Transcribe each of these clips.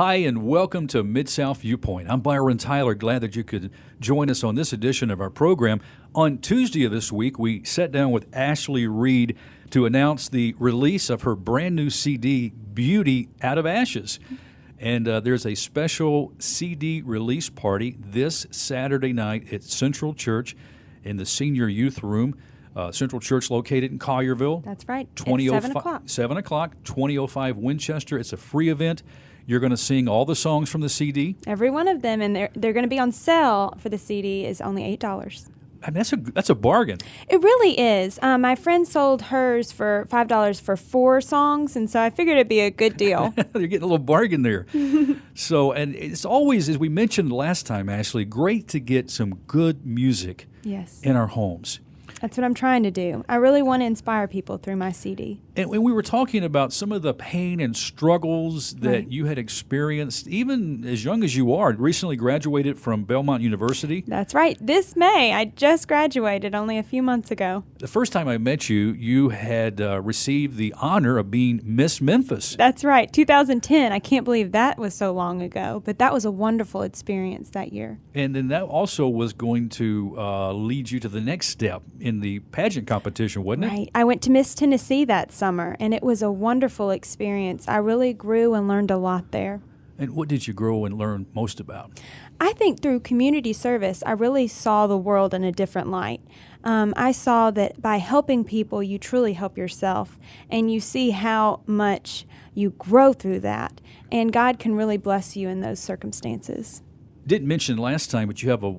Hi, and welcome to Mid-South Viewpoint. I'm Byron Tyler. Glad that you could join us on this edition of our program. On Tuesday of this week, we sat down with Ashlee Reed to announce the release of her brand new CD, Beauty Out of Ashes. And there's a special CD release party this Saturday night at Central Church in the Senior Youth Room. Central Church located in Collierville. That's right. At 7 o'clock. 7 o'clock, 2005 Winchester. It's a free event. You're going to sing all the songs from the CD? Every one of them, and they're going to be on sale for the CD is only $8. I mean, that's a bargain. It really is. My friend sold hers for $5 for 4 songs, and so I figured it'd be a good deal. You're getting a little bargain there. So, and it's always, as we mentioned last time, Ashlee, great to get some good music in our homes. That's what I'm trying to do. I really want to inspire people through my CD. And when we were talking about some of the pain and struggles that you had experienced, even as young as you are, recently graduated from Belmont University. That's right. This May, I just graduated only a few months ago. The first time I met you, you had received the honor of being Miss Memphis. That's right, 2010. I can't believe that was so long ago, but that was a wonderful experience that year. And then that also was going to lead you to the next step in the pageant competition, wasn't it? Right. I went to Miss Tennessee that summer, and it was a wonderful experience. I really grew and learned a lot there. And what did you grow and learn most about? I think through community service, I really saw the world in a different light. I saw that by helping people, you truly help yourself, and you see how much you grow through that, and God can really bless you in those circumstances. Didn't mention last time, but you have a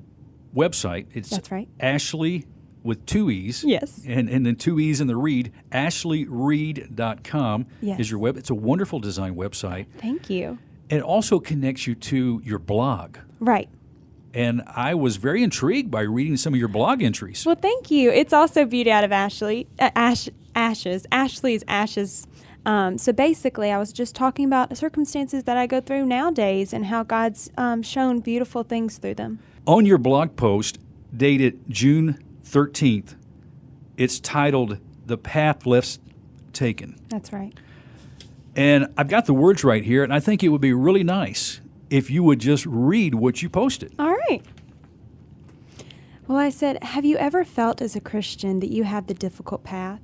website. That's right. Ashlee with 2 E's. Yes. And then 2 E's in the Reed. AshleeReed.com is your web. It's a wonderful design website. Thank you. And it also connects you to your blog. Right. And I was very intrigued by reading some of your blog entries. Well, thank you. It's also Beauty Out of Ashes. Ashlee's Ashes. So basically, I was just talking about the circumstances that I go through nowadays and how God's shown beautiful things through them. On your blog post, dated June 13th, it's titled, The Path Less Taken. That's right. And I've got the words right here, and I think it would be really nice if you would just read what you posted. All right. Well, I said, have you ever felt as a Christian that you have the difficult path?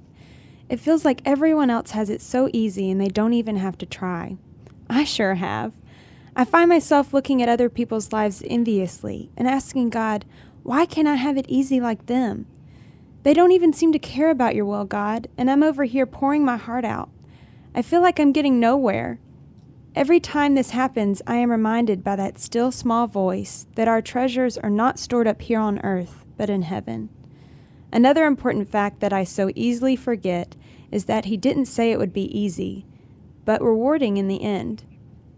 It feels like everyone else has it so easy and they don't even have to try. I sure have. I find myself looking at other people's lives enviously and asking God, why can't I have it easy like them? They don't even seem to care about your will, God, and I'm over here pouring my heart out. I feel like I'm getting nowhere. Every time this happens, I am reminded by that still small voice that our treasures are not stored up here on earth, but in heaven. Another important fact that I so easily forget is that He didn't say it would be easy, but rewarding in the end.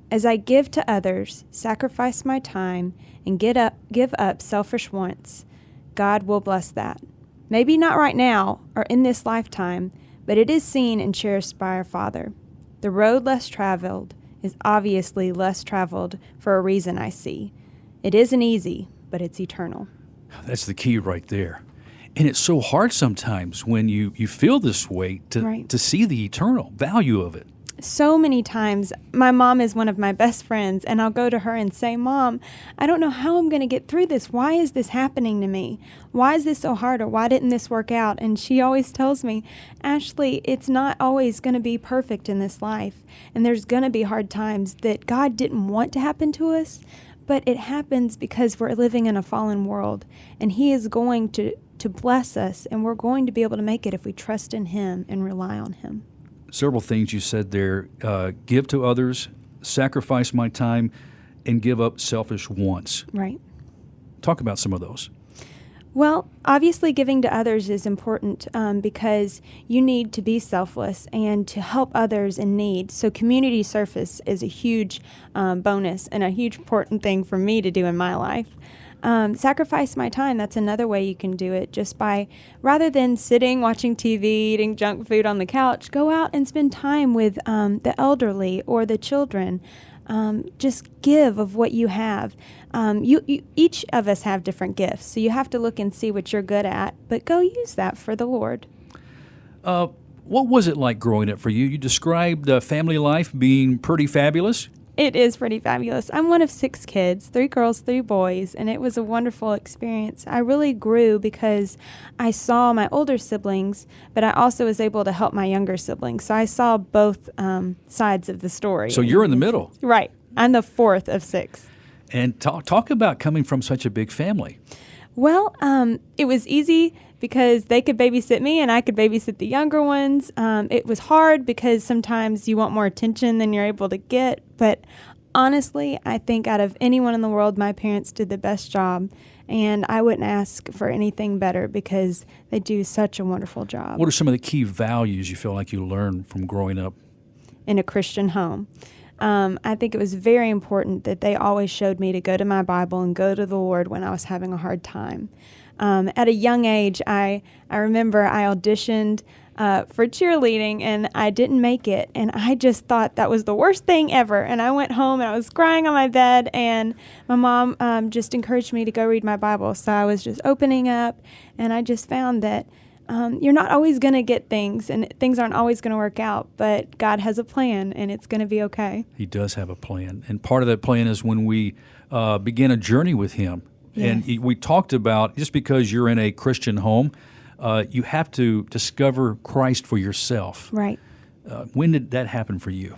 As I give to others, sacrifice my time, and give up selfish wants, God will bless that. Maybe not right now or in this lifetime, but it is seen and cherished by our Father. The road less traveled is obviously less traveled for a reason, I see. It isn't easy, but it's eternal. That's the key right there. And it's so hard sometimes when you feel this way to see the eternal value of it. So many times, my mom is one of my best friends, and I'll go to her and say, Mom, I don't know how I'm going to get through this. Why is this happening to me? Why is this so hard, or why didn't this work out? And she always tells me, Ashlee, it's not always going to be perfect in this life, and there's going to be hard times that God didn't want to happen to us, but it happens because we're living in a fallen world, and He is going to bless us, and we're going to be able to make it if we trust in Him and rely on Him. Several things you said there. Give to others, sacrifice my time, and give up selfish wants. Right. Talk about some of those. Well, obviously giving to others is important because you need to be selfless and to help others in need. So community service is a huge bonus and a huge important thing for me to do in my life. Sacrifice my time, that's another way you can do it, just by, rather than sitting, watching TV, eating junk food on the couch, go out and spend time with the elderly or the children. Just give of what you have. Each of us have different gifts, so you have to look and see what you're good at, but go use that for the Lord. What was it like growing up for you? You described family life being pretty fabulous. It is pretty fabulous. I'm one of 6 kids, 3 girls, 3 boys, and it was a wonderful experience. I really grew because I saw my older siblings, but I also was able to help my younger siblings. So I saw both sides of the story. So you're in the middle. Right. I'm the 4th of 6. And talk about coming from such a big family. Well, it was easy because they could babysit me and I could babysit the younger ones. It was hard because sometimes you want more attention than you're able to get. But honestly, I think out of anyone in the world, my parents did the best job. And I wouldn't ask for anything better because they do such a wonderful job. What are some of the key values you feel like you learned from growing up in a Christian home? I think it was very important that they always showed me to go to my Bible and go to the Lord when I was having a hard time. At a young age, I remember I auditioned for cheerleading and I didn't make it. And I just thought that was the worst thing ever. And I went home and I was crying on my bed and my mom just encouraged me to go read my Bible. So I was just opening up and I just found that you're not always going to get things, and things aren't always going to work out, but God has a plan, and it's going to be okay. He does have a plan, and part of that plan is when we begin a journey with Him. Yes. And we talked about, just because you're in a Christian home, you have to discover Christ for yourself. Right. When did that happen for you?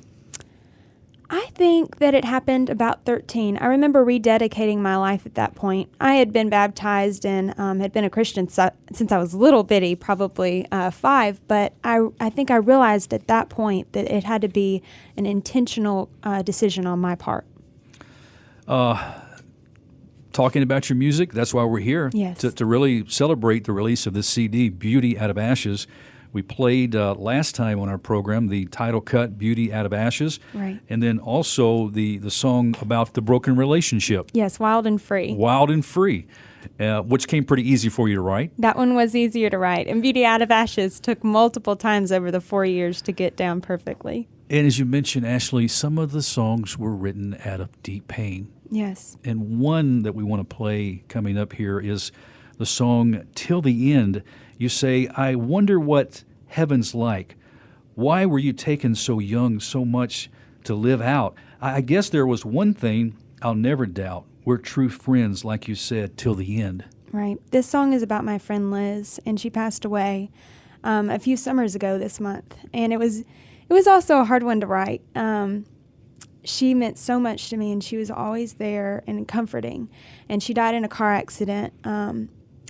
I think that it happened about 13. I remember rededicating my life at that point. I had been baptized and had been a Christian since I was little bitty, probably 5, but I think I realized at that point that it had to be an intentional decision on my part. Talking about your music, that's why we're here, yes. to really celebrate the release of this CD, Beauty Out of Ashes. We played last time on our program the title cut, Beauty Out of Ashes. Right. And then also the song about the broken relationship. Yes, Wild and Free. Wild and Free, which came pretty easy for you to write. That one was easier to write. And Beauty Out of Ashes took multiple times over the 4 years to get down perfectly. And as you mentioned, Ashlee, some of the songs were written out of deep pain. Yes. And one that we want to play coming up here is the song Till the End. You say, I wonder what heaven's like. Why were you taken so young, so much to live out? I guess there was one thing I'll never doubt. We're true friends, like you said, till the end. Right. This song is about my friend Liz, and she passed away a few summers ago this month. And it was also a hard one to write. She meant so much to me, and she was always there and comforting. And she died in a car accident.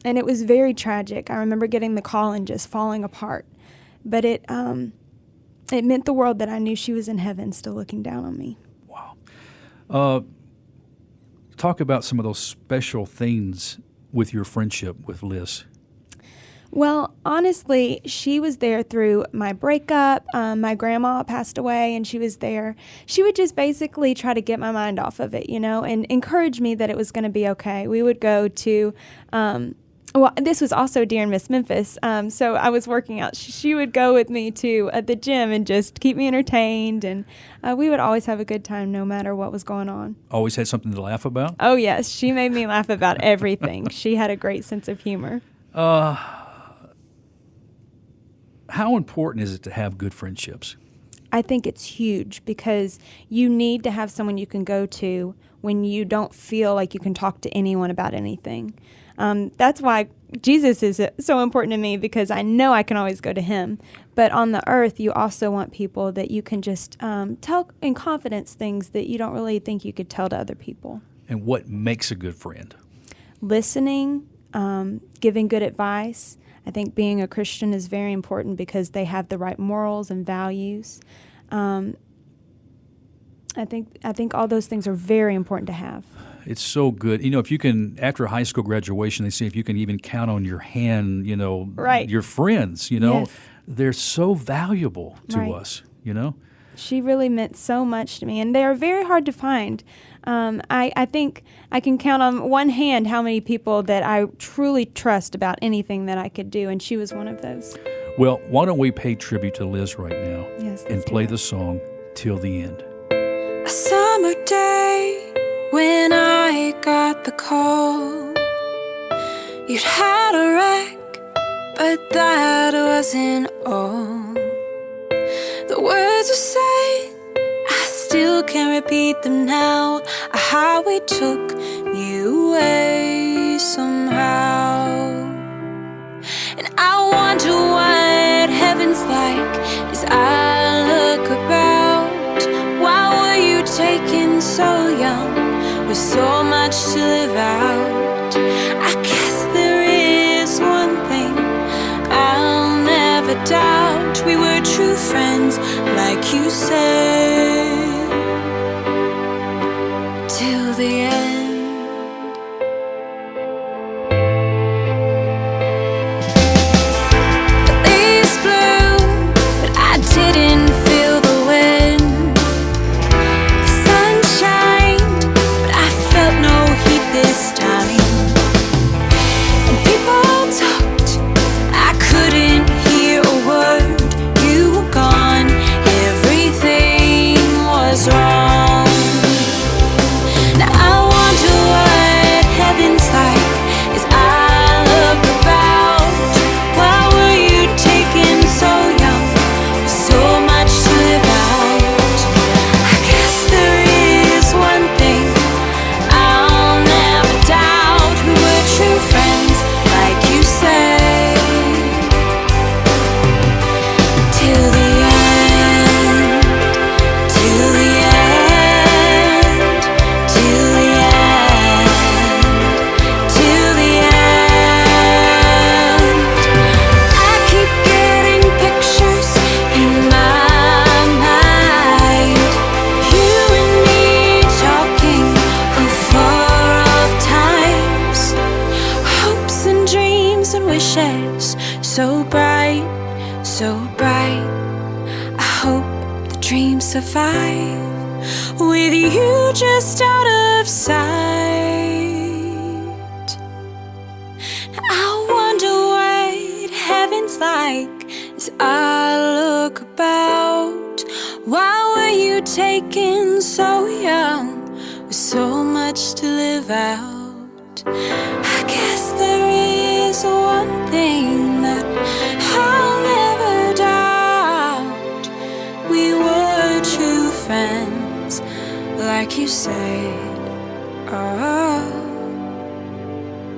And it was very tragic. I remember getting the call and just falling apart. But it meant the world that I knew she was in heaven still looking down on me. Wow. Talk about some of those special things with your friendship with Liz. Well, honestly, she was there through my breakup. My grandma passed away, and she was there. She would just basically try to get my mind off of it, and encourage me that it was going to be okay. We would go to this was also during Miss Memphis, so I was working out. She would go with me to the gym and just keep me entertained, and we would always have a good time no matter what was going on. Always had something to laugh about? Oh, yes. She made me laugh about everything. She had a great sense of humor. How important is it to have good friendships? I think it's huge because you need to have someone you can go to when you don't feel like you can talk to anyone about anything. That's why Jesus is so important to me, because I know I can always go to him. But on the earth, you also want people that you can just tell in confidence things that you don't really think you could tell to other people. And what makes a good friend? Listening, giving good advice. I think being a Christian is very important because they have the right morals and values. I think all those things are very important to have. It's so good. If you can, after high school graduation, they say if you can even count on your hand, right. your friends, Yes. they're so valuable to right. us, She really meant so much to me, and they are very hard to find. I think I can count on one hand how many people that I truly trust about anything that I could do, and she was one of those. Well, why don't we pay tribute to Liz right now Yes, and play the song Till the End. A summer day when I got the call, you'd had a wreck, but that wasn't all. The words were said, I still can't repeat them now. How we took you away somehow. And I wonder what heaven's like as I look about. Why were you taken so young with so much to live out? I guess there is one thing I'll never doubt. We were true friends, like you said, till the end. Survive with you just out of sight. I wonder what heaven's like as I look about. Why were you taken so young with so much to live out? I guess there is one thing that I'll never doubt. We were true friends, like you said, oh,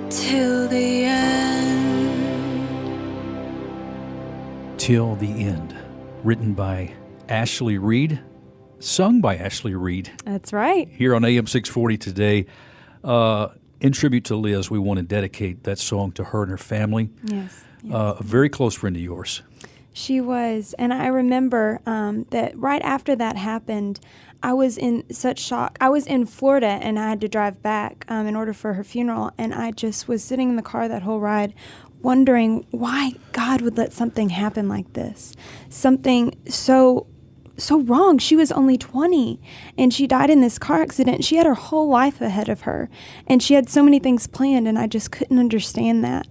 till the end. Till the End, written by Ashlee Reed, sung by Ashlee Reed. That's right. Here on AM 640 today. In tribute to Liz, we want to dedicate that song to her and her family. Yes. A very close friend of yours. She was, and I remember that right after that happened, I was in such shock. I was in Florida, and I had to drive back in order for her funeral, and I just was sitting in the car that whole ride wondering why God would let something happen like this, something so wrong. She was only 20, and she died in this car accident. She had her whole life ahead of her, and she had so many things planned, and I just couldn't understand that.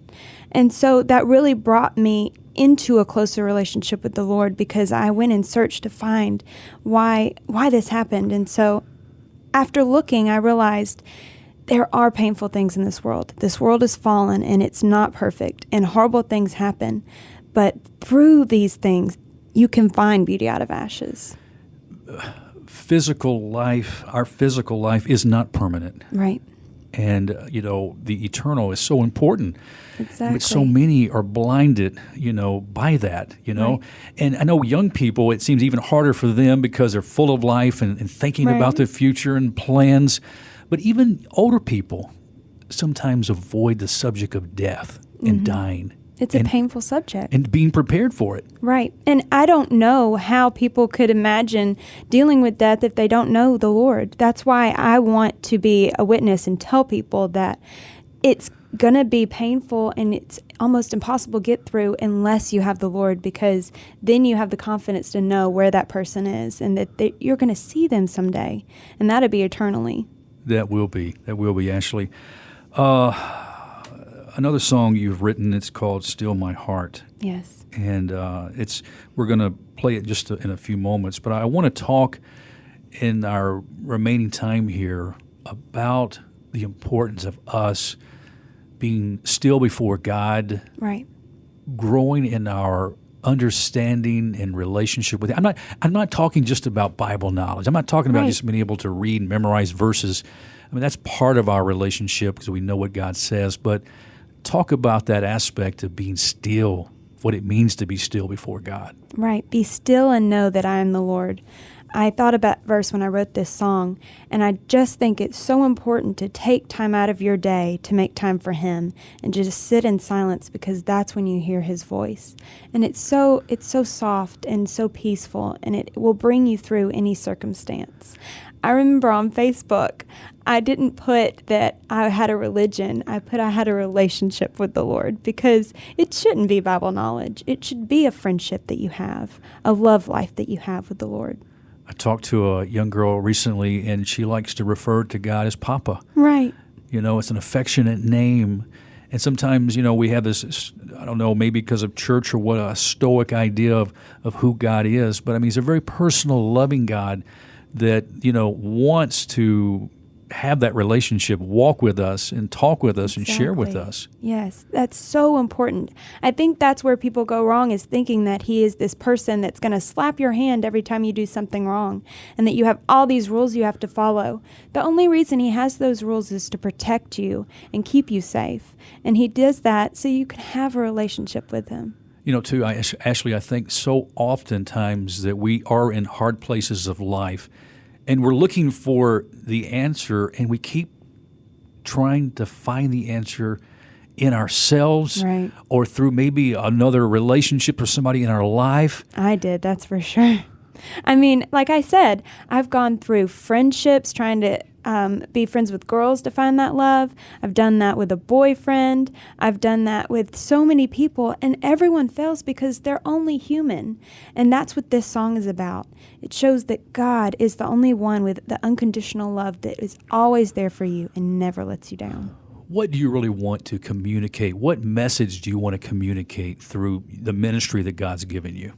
And so that really brought me into a closer relationship with the Lord, because I went and searched to find why this happened. And so after looking, I realized there are painful things in this world. This world is fallen, and it's not perfect, and horrible things happen. But through these things, you can find beauty out of ashes. Physical life, our physical life is not permanent. Right. And, the eternal is so important. Exactly. But so many are blinded, by that, Right. And I know young people, it seems even harder for them because they're full of life and thinking Right. about the future and plans. But even older people sometimes avoid the subject of death and dying. It's a painful subject. And being prepared for it. Right. And I don't know how people could imagine dealing with death if they don't know the Lord. That's why I want to be a witness and tell people that it's going to be painful and it's almost impossible to get through unless you have the Lord, because then you have the confidence to know where that person is and that you're going to see them someday, and that'll be eternally. That will be, Ashlee. Another song you've written, it's called Still My Heart. Yes. And we're going to play it just in a few moments, but I want to talk in our remaining time here about the importance of us being still before God, Right. growing in our understanding and relationship with Him. I'm not talking just about Bible knowledge. I'm not talking about Right. just being able to read and memorize verses. I mean, that's part of our relationship because we know what God says. But talk about that aspect of being still, what it means to be still before God. Right. Be still and know that I am the Lord. I thought about that verse when I wrote this song, and I just think it's so important to take time out of your day to make time for Him and just sit in silence, because that's when you hear His voice. And it's so soft and so peaceful, and it will bring you through any circumstance. I remember on Facebook, I didn't put that I had a religion. I put I had a relationship with the Lord, because it shouldn't be Bible knowledge. It should be a friendship that you have, a love life that you have with the Lord. I talked to a young girl recently, and she likes to refer to God as Papa. Right. You know, it's an affectionate name. And sometimes, you know, we have this, I don't know, maybe because of church or what, a stoic idea of who God is. But, I mean, He's a very personal, loving God that, you know, wants to have that relationship, walk with us and talk with us and share with Exactly. us. Yes, that's so important. I think that's where people go wrong, is thinking that He is this person that's going to slap your hand every time you do something wrong, and that you have all these rules you have to follow. The only reason He has those rules is to protect you and keep you safe. And He does that so you can have a relationship with Him. You know, too, Ashley, I think so oftentimes that we are in hard places of life, and we're looking for the answer, and we keep trying to find the answer in ourselves, Right. or through maybe another relationship or somebody in our life. I did, that's for sure. I mean, like I said, I've gone through friendships, trying to be friends with girls to find that love. I've done that with a boyfriend. I've done that with so many people, and everyone fails because they're only human. And that's what this song is about. It shows that God is the only one with the unconditional love that is always there for you and never lets you down. What do you really want to communicate? What message do you want to communicate through the ministry that God's given you?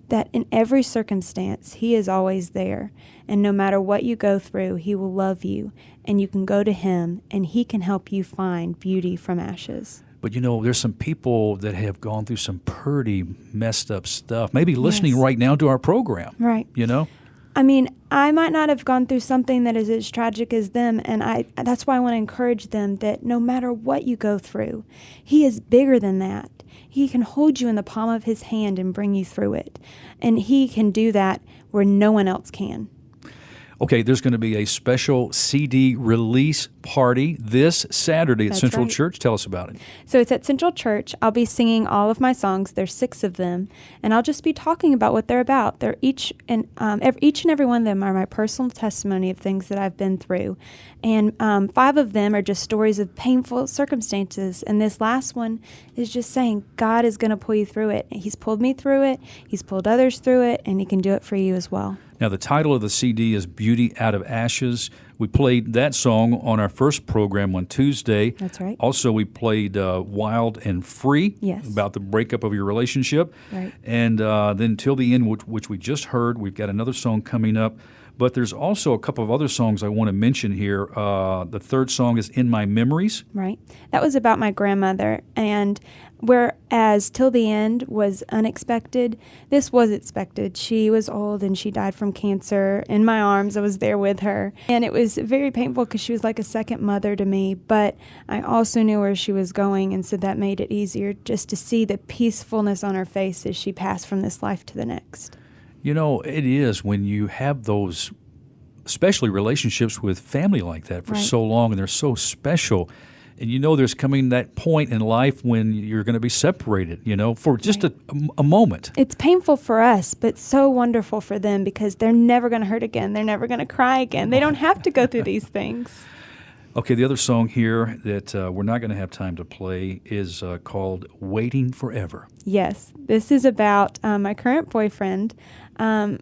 That in every circumstance, He is always there. And no matter what you go through, He will love you. And you can go to Him, and He can help you find beauty from ashes. But, you know, there's some people that have gone through some pretty messed up stuff, maybe listening Yes. right now to our program. Right. You know? I mean, I might not have gone through something that is as tragic as them, and that's why I want to encourage them that no matter what you go through, He is bigger than that. He can hold you in the palm of His hand and bring you through it. And He can do that where no one else can. Okay, there's going to be a special CD release party this Saturday at That's Central right. Church. Tell us about it. So it's at Central Church. I'll be singing all of my songs. There's 6 of them, and I'll just be talking about what they're about. They're each and every one of them are my personal testimony of things that I've been through, and 5 of them are just stories of painful circumstances. And this last one is just saying God is going to pull you through it. He's pulled me through it. He's pulled others through it, and He can do it for you as well. Now, the title of the CD is Beauty Out of Ashes. We played that song on our first program on Tuesday. That's right. Also, we played Wild and Free, Yes. about the breakup of your relationship. Right. And then Till the End, which we just heard, we've got another song coming up. But there's also a couple of other songs I want to mention here. The third song is In My Memories. Right. That was about my grandmother. And whereas Till the End was unexpected, this was expected. She was old and she died from cancer. In my arms, I was there with her. And it was very painful because she was like a second mother to me. But I also knew where she was going. And so that made it easier just to see the peacefulness on her face as she passed from this life to the next. You know, it is when you have those, especially relationships with family like that for Right. so long, and they're so special. And you know there's coming that point in life when you're going to be separated, you know, for just Right. a moment. It's painful for us, but so wonderful for them because they're never going to hurt again. They're never going to cry again. They don't have to go through these things. Okay, the other song here that we're not going to have time to play is called Waiting Forever. Yes, this is about my current boyfriend.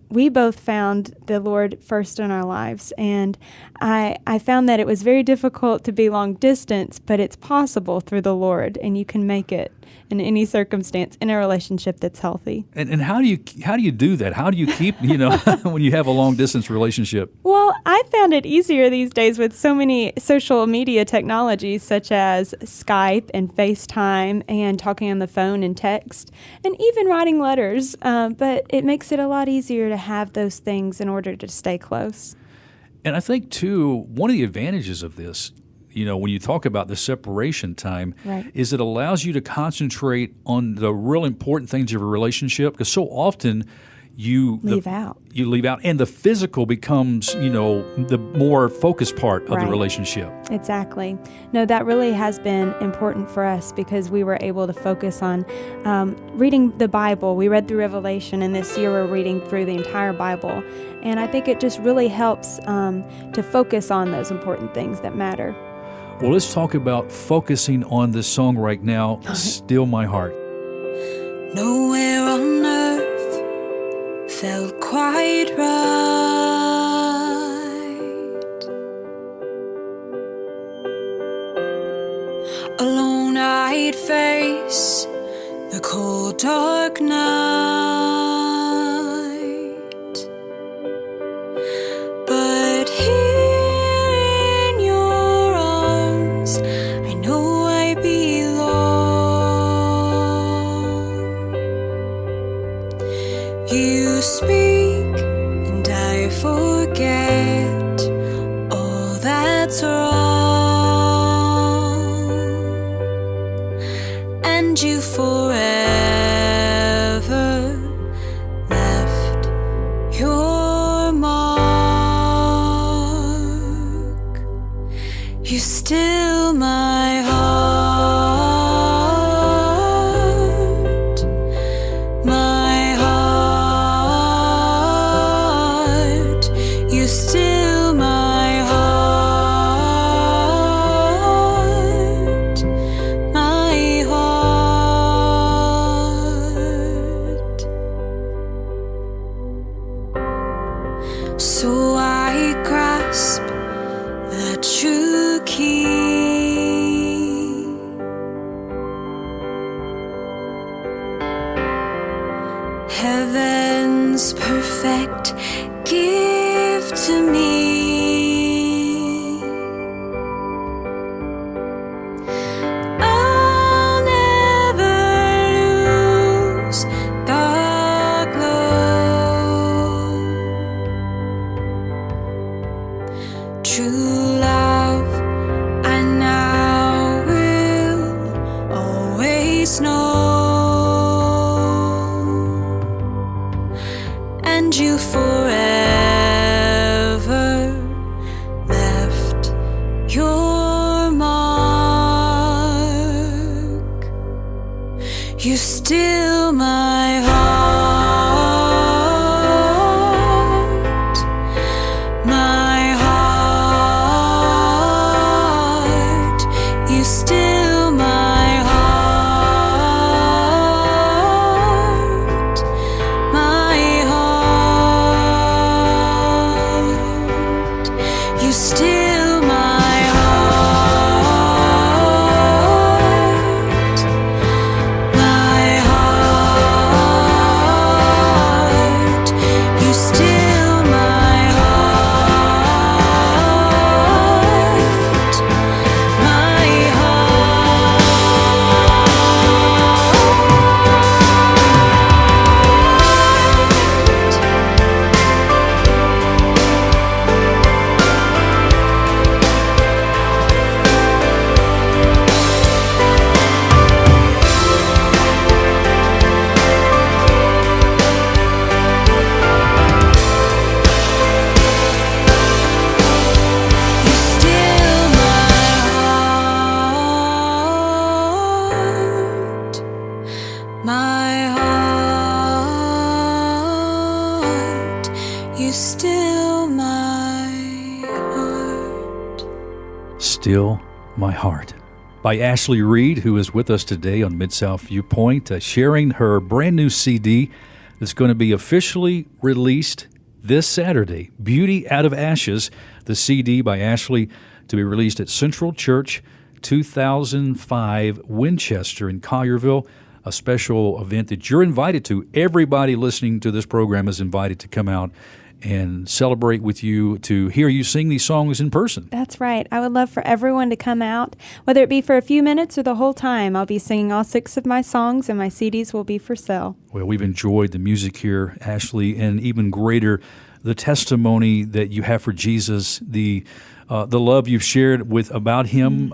we both found the Lord first in our lives. And I found that it was very difficult to be long distance, but it's possible through the Lord, and you can make it in any circumstance in a relationship that's healthy. And how do you do that? How do you keep, when you have a long distance relationship? Well, I found it easier these days with so many social media technologies such as Skype and FaceTime and talking on the phone and text and even writing letters. But it makes it a lot easier to have those things in order to stay close. And I think, too, one of the advantages of this, when you talk about the separation time, right, is it allows you to concentrate on the real important things of a relationship, because so often you leave out, and the physical becomes, the more focused part of the relationship. Exactly. No, that really has been important for us because we were able to focus on reading the Bible. We read through Revelation, and this year we're reading through the entire Bible. And I think it just really helps to focus on those important things that matter. Well, let's talk about focusing on this song right now, Still My Heart. Nowhere on earth felt quite right. Alone I'd face the cold dark night, but here in your arms I know I belong. You speak and I forget all that's wrong, and you forever left your mark. You still my heart, my heart. You still my heart, my heart. So I grasp that true key. Heaven's perfect gift to me. I'll never lose the glow. True love I now will always know, and you forever left your mark. You still my heart, my heart. You still my heart, my heart. You still my heart, my heart. You still my heart, my You still my heart, my heart. You still my heart. Still My Heart, by Ashlee Reed, who is with us today on Mid-South Viewpoint, sharing her brand new CD, that's going to be officially released this Saturday. Beauty Out of Ashes, the CD by Ashlee, to be released at Central Church, 2005 Winchester in Collierville, a special event that you're invited to. Everybody listening to this program is invited to come out and celebrate with you, to hear you sing these songs in person. That's right. I would love for everyone to come out, whether it be for a few minutes or the whole time. I'll be singing all 6 of my songs, and my CDs will be for sale. Well, we've enjoyed the music here, Ashlee, and even greater, the testimony that you have for Jesus, the love you've shared about him,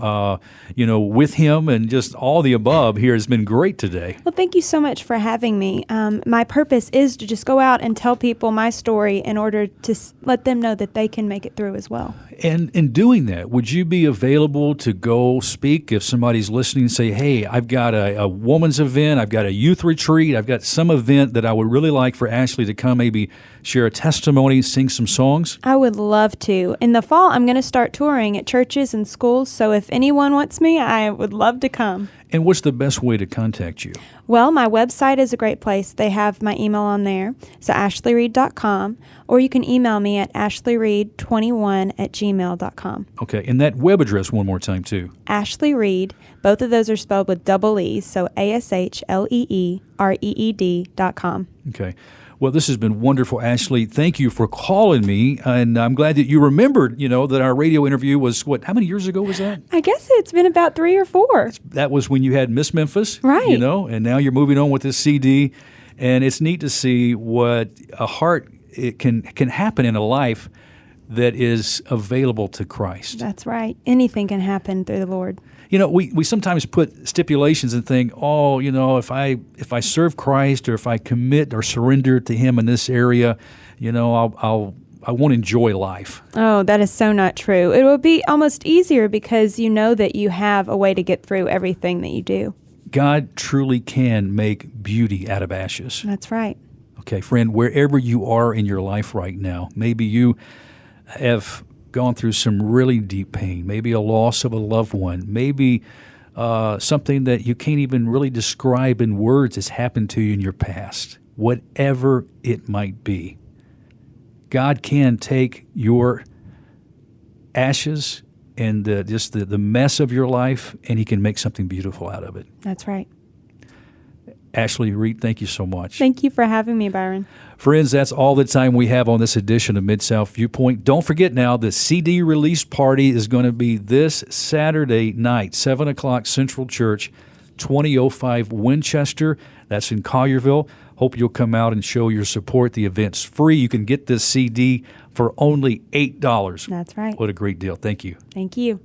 with him, and just all the above here has been great today. Well, thank you so much for having me. My purpose is to just go out and tell people my story in order to let them know that they can make it through as well. And in doing that, would you be available to go speak if somebody's listening and say, hey, I've got a woman's event, I've got a youth retreat, I've got some event that I would really like for Ashlee to come, maybe share a testimony, sing some songs? I would love to. In the fall, I'm going to start touring at churches and schools, so if anyone wants me, I would love to come. And what's the best way to contact you? Well, my website is a great place. They have my email on there, so ashleereed.com, or you can email me at ashleereed21@gmail.com. Okay, and that web address one more time, too. Ashlee Reed, both of those are spelled with double E's, so ASHLEEREED.com. Okay. Well, this has been wonderful, Ashlee. Thank you for calling me, and I'm glad that you remembered, that our radio interview was, how many years ago was that? I guess it's been about 3 or 4. That was when you had Miss Memphis, right? And now you're moving on with this CD, and it's neat to see what a heart it can happen in a life that is available to Christ. That's right. Anything can happen through the Lord. We sometimes put stipulations and think, if I serve Christ, or if I commit or surrender to Him in this area, I won't enjoy life. Oh, that is so not true. It will be almost easier because you know that you have a way to get through everything that you do. God truly can make beauty out of ashes. That's right. Okay, friend, wherever you are in your life right now, maybe you have gone through some really deep pain, maybe a loss of a loved one, maybe something that you can't even really describe in words has happened to you in your past. Whatever it might be, God can take your ashes and the mess of your life, and He can make something beautiful out of it. That's right. Ashlee Reed, thank you so much. Thank you for having me, Byron. Friends, that's all the time we have on this edition of Mid-South Viewpoint. Don't forget now, the CD release party is going to be this Saturday night, 7 o'clock Central Church, 2005 Winchester. That's in Collierville. Hope you'll come out and show your support. The event's free. You can get this CD for only $8. That's right. What a great deal. Thank you. Thank you.